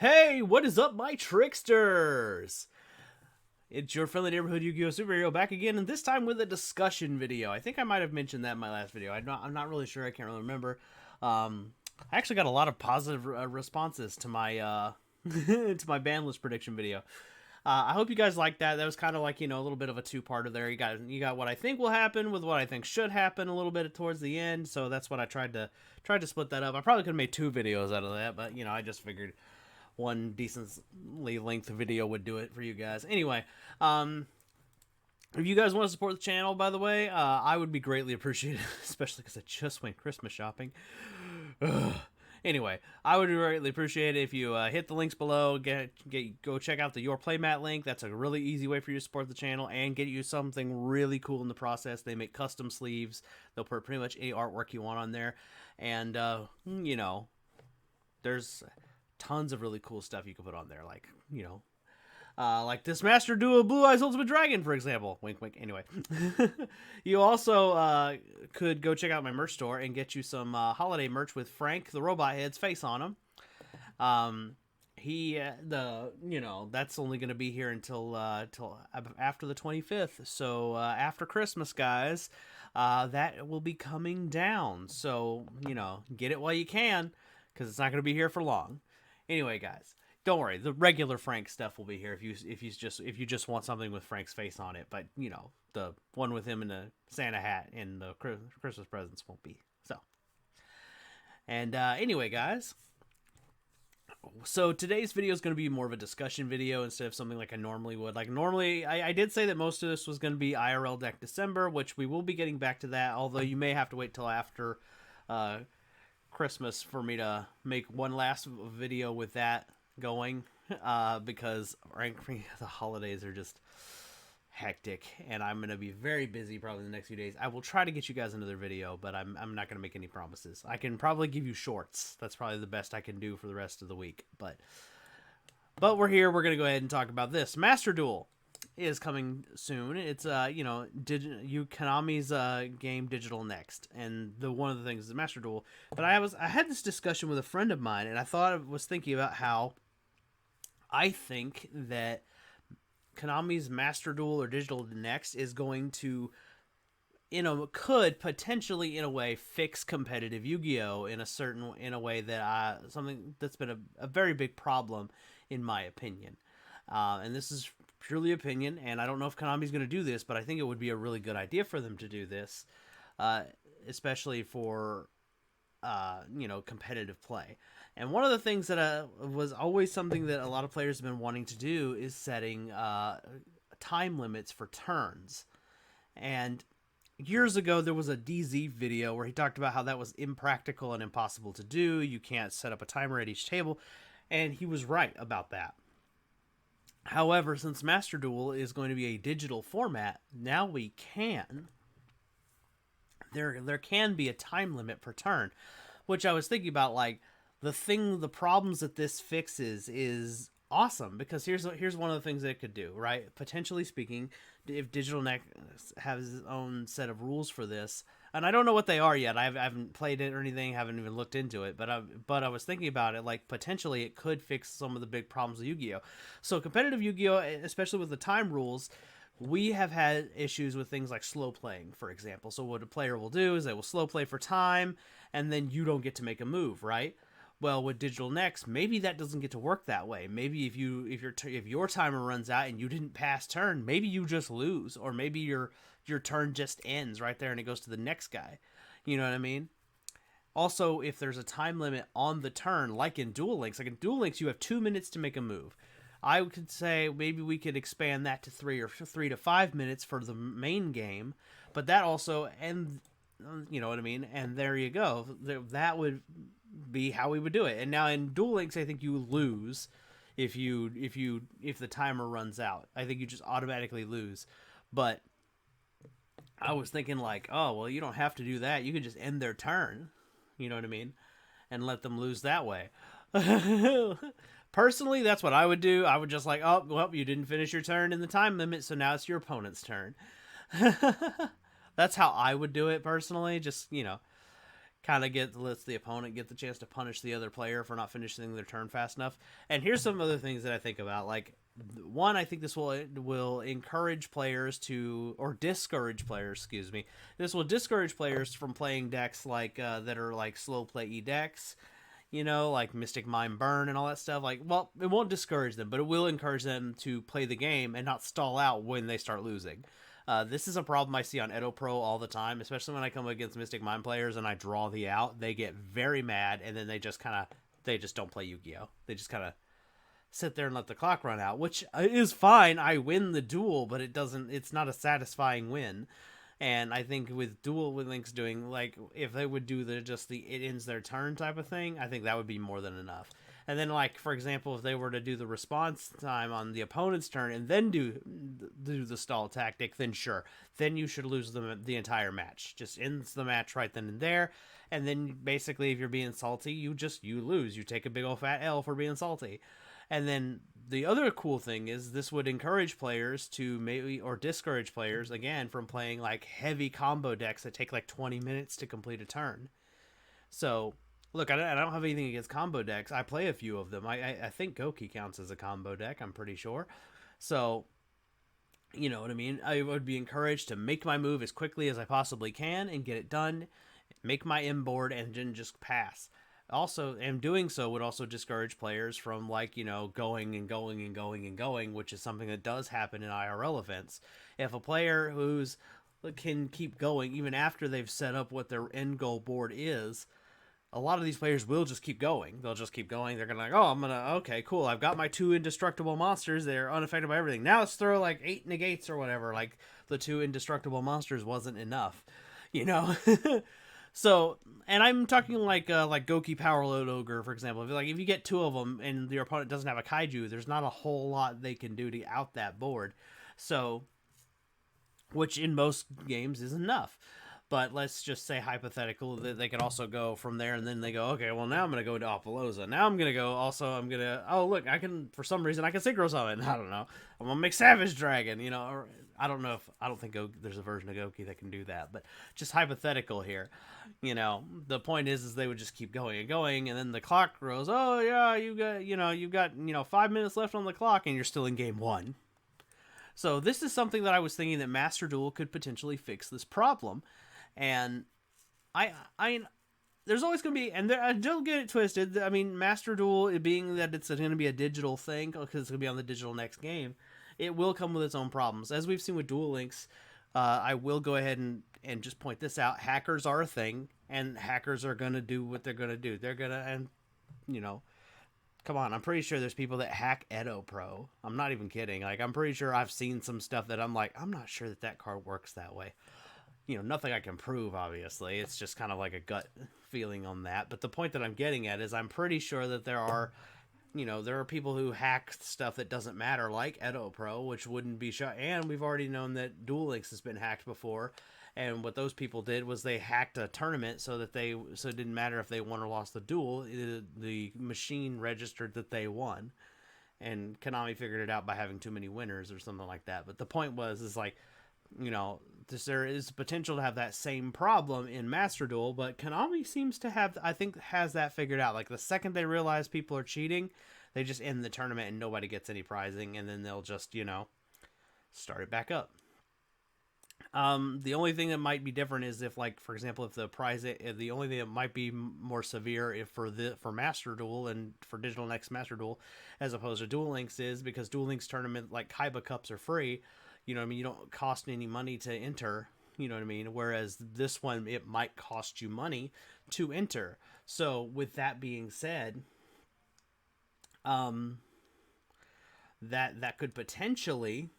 Hey, what is up, my tricksters? It's your friendly neighborhood Yu-Gi-Oh! Superhero back again, and this time with a discussion video. I think I might have mentioned that in my last video. I'm not really sure. I can't really remember. I actually got a lot of positive responses to my to my ban list prediction video. I hope you guys liked that. That was kind of like, a little bit of a two-parter there. You got what I think will happen with what I think should happen a little bit towards the end. So that's what I tried to split that up. I probably could have made two videos out of that, but I just figured one decently length video would do it for you guys. Anyway, if you guys want to support the channel, by the way, I would be greatly appreciated, especially because I just went Christmas shopping. Anyway, I would greatly appreciate it if you hit the links below, go check out the Your Playmat link. That's a really easy way for you to support the channel and get you something really cool in the process. They make custom sleeves. They'll put pretty much any artwork you want on there. And, there's tons of really cool stuff you can put on there, like this Master Duo Blue Eyes Ultimate Dragon, for example. Wink, wink. Anyway, you also could go check out my merch store and get you some holiday merch with Frank the Robot Head's face on him. That's only going to be here until after the 25th. So after Christmas, guys, that will be coming down. So get it while you can, because it's not going to be here for long. Anyway, guys, don't worry. The regular Frank stuff will be here if you just want something with Frank's face on it. But the one with him in the Santa hat and the Christmas presents won't be. So, and anyway, guys. So today's video is going to be more of a discussion video instead of something like I normally would. Like normally, I did say that most of this was going to be IRL deck December, which we will be getting back to that. Although you may have to wait till after Christmas for me to make one last video with that going, because frankly the holidays are just hectic and I'm gonna be very busy probably the next few days. I will try to get you guys another video, but I'm not gonna make any promises. I can probably give you shorts. That's probably the best I can do for the rest of the week, but we're here. We're gonna go ahead and talk about this. Master Duel is coming soon. It's Konami's game Digital Next, and one of the things is Master Duel. But I had this discussion with a friend of mine, and I was thinking about how I think that Konami's Master Duel or Digital Next is going to could potentially in a way fix competitive Yu-Gi-Oh in a way that something that's been a very big problem in my opinion. And this is purely opinion, and I don't know if Konami's going to do this, but I think it would be a really good idea for them to do this, especially for competitive play. And one of the things that was always something that a lot of players have been wanting to do is setting time limits for turns. And years ago, there was a DZ video where he talked about how that was impractical and impossible to do. You can't set up a timer at each table, and he was right about that. However, since Master Duel is going to be a digital format, now we can. There can be a time limit per turn, which I was thinking about. Like the problems that this fixes is awesome, because here's one of the things that it could do. Right, potentially speaking, if Digital Next has its own set of rules for this, and I don't know what they are yet. I haven't played it or anything, haven't even looked into it. But I was thinking about it, like potentially it could fix some of the big problems of Yu-Gi-Oh. So competitive Yu-Gi-Oh, especially with the time rules, we have had issues with things like slow playing, for example. So what a player will do is they will slow play for time, and then you don't get to make a move, right? Well, with Digital Next, maybe that doesn't get to work that way. Maybe if your timer runs out and you didn't pass turn, maybe you just lose, or maybe your turn just ends right there and it goes to the next guy. You know what I mean? Also, if there's a time limit on the turn, like in Duel Links, you have 2 minutes to make a move. I could say maybe we could expand that to 3 to 5 minutes for the main game, but that also, and you know what I mean? And there you go. That would be how we would do it. And now in Duel Links, I think you lose if the timer runs out. I think you just automatically lose. But I was thinking like, oh, well, you don't have to do that. You could just end their turn. You know what I mean? And let them lose that way. Personally, that's what I would do. I would just like, oh, well, you didn't finish your turn in the time limit, so now it's your opponent's turn. That's how I would do it personally. Just, kind of lets the opponent get the chance to punish the other player for not finishing their turn fast enough. And here's some other things that I think about. Like, one, I think this will encourage players to, or discourage players, excuse me. This will discourage players from playing decks like that are like slow play decks, like Mystic Mind Burn and all that stuff. Like, well, it won't discourage them, but it will encourage them to play the game and not stall out when they start losing. This is a problem I see on Edo Pro all the time, especially when I come against Mystic Mind players and I draw the out. They get very mad, and then they just don't play Yu-Gi-Oh. They just kind of sit there and let the clock run out, which is fine. I win the duel, but it's not a satisfying win. And I think with Duel Links doing, like, if they would do the it ends their turn type of thing, I think that would be more than enough. And then, like, for example, if they were to do the response time on the opponent's turn and then do the stall tactic, then sure. Then you should lose the entire match. Just ends the match right then and there. And then, basically, if you're being salty, you lose. You take a big old fat L for being salty. And then the other cool thing is this would encourage players or discourage players, again, from playing, like, heavy combo decks that take, like, 20 minutes to complete a turn. So, look, I don't have anything against combo decks. I play a few of them. I think Goki counts as a combo deck, I'm pretty sure. So, you know what I mean? I would be encouraged to make my move as quickly as I possibly can and get it done, make my M board, and then just pass. Also, and doing so would also discourage players from, like, going and going and going and going, which is something that does happen in IRL events. If a player can keep going even after they've set up what their end goal board is, a lot of these players will just keep going. They'll just keep going. They're going to okay, cool. I've got my 2 indestructible monsters. They're unaffected by everything. Now let's throw like 8 negates or whatever. Like, the 2 indestructible monsters wasn't enough, So, and I'm talking like Goki Power Load Ogre, for example. If you get 2 of them and your opponent doesn't have a Kaiju, there's not a whole lot they can do to out that board. So, which in most games is enough. But let's just say hypothetical that they could also go from there, and then they go, okay, well, now I'm going to go to Apollosa. Now I'm going to go, oh, look, for some reason, I can Synchro Summon. I don't know. I'm going to make Savage Dragon, or I don't think there's a version of Goki that can do that, but just hypothetical here. The point is they would just keep going and going, and then the clock grows, oh, yeah, you've got 5 minutes left on the clock, and you're still in game 1. So this is something that I was thinking that Master Duel could potentially fix this problem. And I there's always going to be, and don't get it twisted. I mean, Master Duel, being that it's going to be a digital thing, because it's going to be on the digital next game, it will come with its own problems. As we've seen with Duel Links, I will go ahead and just point this out. Hackers are a thing, and hackers are going to do what they're going to do. They're going to, and, come on, I'm pretty sure there's people that hack Edo Pro. I'm not even kidding. Like, I'm pretty sure I've seen some stuff that I'm like, I'm not sure that card works that way. Nothing I can prove, obviously. It's just kind of like a gut feeling on that. But the point that I'm getting at is I'm pretty sure that there are people who hack stuff that doesn't matter, like Edo Pro, which wouldn't be shot. And we've already known that Duel Links has been hacked before. And what those people did was they hacked a tournament so it didn't matter if they won or lost the duel. The machine registered that they won. And Konami figured it out by having too many winners or something like that. But the point is like, there is potential to have that same problem in Master Duel, but Konami seems to has that figured out. Like, the second they realize people are cheating, they just end the tournament and nobody gets any prizing, and then they'll just, start it back up. The only thing that might be different is if, like, for example, if the only thing that might be more severe for Master Duel and for Digital Next Master Duel, as opposed to Duel Links, is because Duel Links tournament, like Kaiba Cups, are free. You don't cost any money to enter, whereas this one, it might cost you money to enter. So with that being said, that could potentially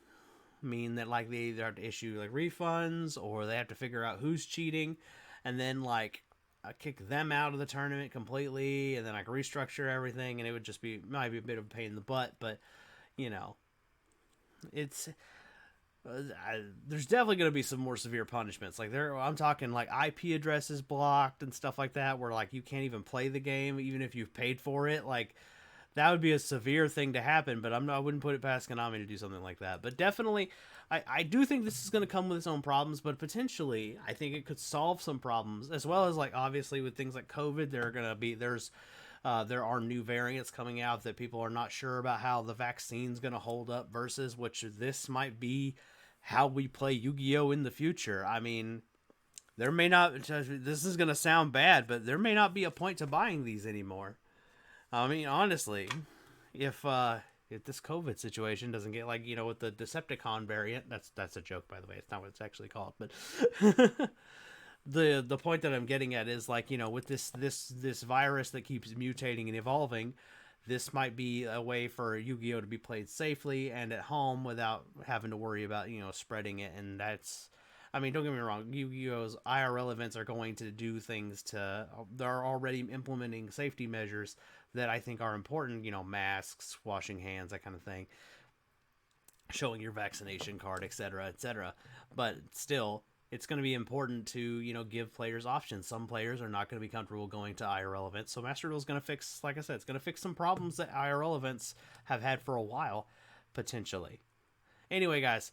mean that, like, they either have to issue, like, refunds, or they have to figure out who's cheating, and then, like, kick them out of the tournament completely, and then, like, restructure everything, and it would just might be a bit of a pain in the butt, but, it's... there's definitely going to be some more severe punishments. Like, I'm talking like IP addresses blocked and stuff like that, where, like, you can't even play the game even if you've paid for it. Like, that would be a severe thing to happen, but I wouldn't put it past Konami to do something like that. But definitely, I do think this is going to come with its own problems, but potentially, I think it could solve some problems as well as like obviously with things like COVID. There are new variants coming out that people are not sure about how the vaccine's going to hold up versus which this might be how we play Yu-Gi-Oh in the future. I mean, there may not. This is going to sound bad, but there may not be a point to buying these anymore. I mean, honestly, if this COVID situation doesn't get like with the Decepticon variant, that's a joke by the way. It's not what it's actually called, but the point that I'm getting at is like with this virus that keeps mutating and evolving, this might be a way for Yu-Gi-Oh to be played safely and at home without having to worry about spreading it, and that's. I mean, don't get me wrong. Yu-Gi-Oh's IRL events are going to do things to. They're already implementing safety measures that I think are important. Masks, washing hands, that kind of thing, showing your vaccination card, etc., etc. But still, it's going to be important to give players options. Some players are not going to be comfortable going to IRL events, so Master Duel is going to fix, like I said, it's going to fix some problems that IRL events have had for a while, potentially. Anyway, guys,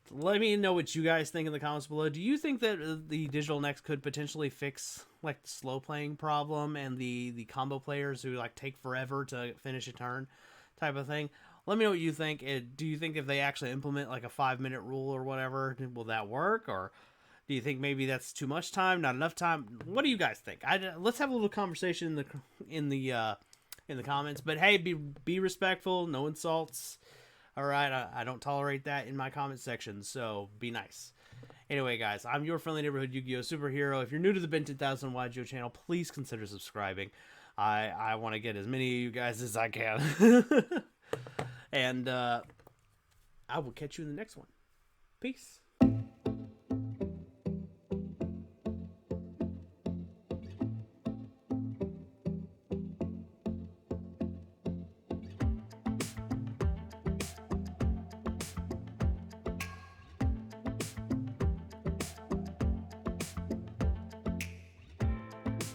let me know what you guys think in the comments below. Do you think that the Digital Next could potentially fix like the slow playing problem and the combo players who like take forever to finish a turn type of thing? Let me know what you think. Do you think if they actually implement like a 5-minute rule or whatever, will that work? Or do you think maybe that's too much time, not enough time? What do you guys think? Let's have a little conversation in the comments. But hey, be respectful, no insults. All right, I don't tolerate that in my comment section, so be nice. Anyway, guys, I'm your friendly neighborhood Yu-Gi-Oh superhero. If you're new to the Ben 10,000 YGO channel, please consider subscribing. I want to get as many of you guys as I can. And I will catch you in the next one. Peace.